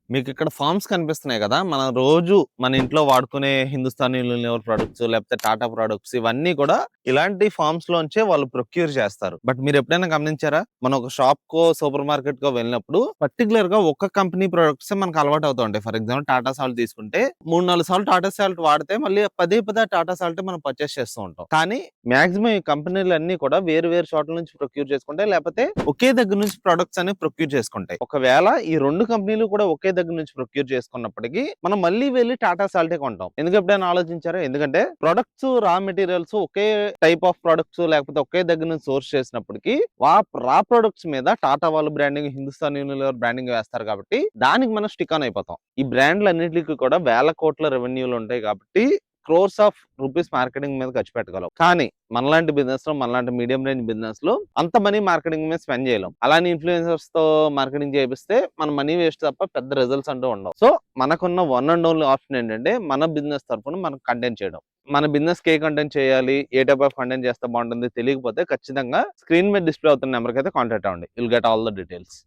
మీకు ఇక్కడ ఫార్మ్స్ కనిపిస్తున్నాయి కదా! మనం రోజు మన ఇంట్లో వాడుకునే హిందుస్థాన్ యూనిలివర్ ప్రొడక్ట్స్ లేకపోతే టాటా ప్రొడక్ట్స్ ఇవన్నీ కూడా ఇలాంటి ఫార్మ్స్ లోంచే వాళ్ళు ప్రొక్యూర్ చేస్తారు. బట్ మీరు ఎప్పుడైనా గమనించారా? మనం ఒక షాప్‌కో, సూపర్ మార్కెట్‌కో వెళ్ళినప్పుడు పర్టిక్యులర్‌గా ఒక్క కంపెనీ ప్రొడక్ట్సే మనకు అలవాటు అవుతూ ఉంటాయి. ఫర్ ఎగ్జాంపుల్ టాటా సాల్ట్ తీసుకుంటే 3, 4 సార్లు టాటా సాల్ట్ వాడితే మళ్ళీ పదే పదే టాటా సాల్టే మనం పర్చేస్ చేస్తూ ఉంటాం. కానీ మాక్సిమం ఈ కంపెనీలన్నీ కూడా వేరు వేరు చోట్ల నుంచి ప్రొక్యూర్ చేసుకుంటాయి. లేకపోతే ఒకే దగ్గర నుంచి ప్రొడక్ట్స్ అనేవి ప్రొక్యూర్ చేసుకుంటాయి. ఒకవేళ ఈ 2 కంపెనీలు కూడా ఒకే దగ్గర నుంచి ప్రొక్యూర్ చేసుకున్నప్పటికీ మనం మళ్ళీ వెళ్లి టాటా సాల్టే కొంటాం. ఎందుకు ఎప్పుడైనా ఆలోచించారా? ఎందుకంటే ప్రొడక్ట్స్ రా materials okay type of products లేకపోతే ఒకే దగ్గర నుంచి సోర్స్ చేసినప్పటికీ రా ప్రొడక్ట్స్ మీద టాటా వాళ్ళు బ్రాండింగ్, హిందుస్థాన్ యూనిలివర్ బ్రాండింగ్ వేస్తారు కాబట్టి దానికి మనం స్టిక్ ఆన్ అయిపోతాం. ఈ బ్రాండ్లు అన్నిటికీ కూడా వేల కోట్ల రెవెన్యూలు ఉంటాయి కాబట్టి క్రోర్స్ ఆఫ్ రూపీస్ మార్కెటింగ్ మీద ఖర్చు పెట్టగలం. కానీ మనలాంటి బిజినెస్ లో, మనలాంటి మీడియం రేంజ్ బిజినెస్ లో అంత మనీ మార్కెటింగ్ మీద స్పెండ్ చేయలేం. అలానే ఇన్ఫ్లుయెన్సర్స్ తో మార్కెటింగ్ చేపిస్తే మన మనీ వేస్ట్ తప్ప పెద్ద రిజల్ట్స్ అంటూ ఉండవు. సో మనకున్న వన్ అండ్ ఓన్లీ ఆప్షన్ ఏంటంటే మన బిజినెస్ తరఫున మనం కంటెంట్ చేయడం. మన బిజినెస్ కి ఏ కంటెంట్ చేయాలి, ఏ టైప్ ఆఫ్ కంటెంట్ చేస్తే బాగుంటుంది తెలియకపోతే ఖచ్చితంగా స్క్రీన్ మీద డిస్ప్లే అవుతున్న నెంబర్కి అయితే కాంటాక్ట్ అవ్వండి. Will get all the details.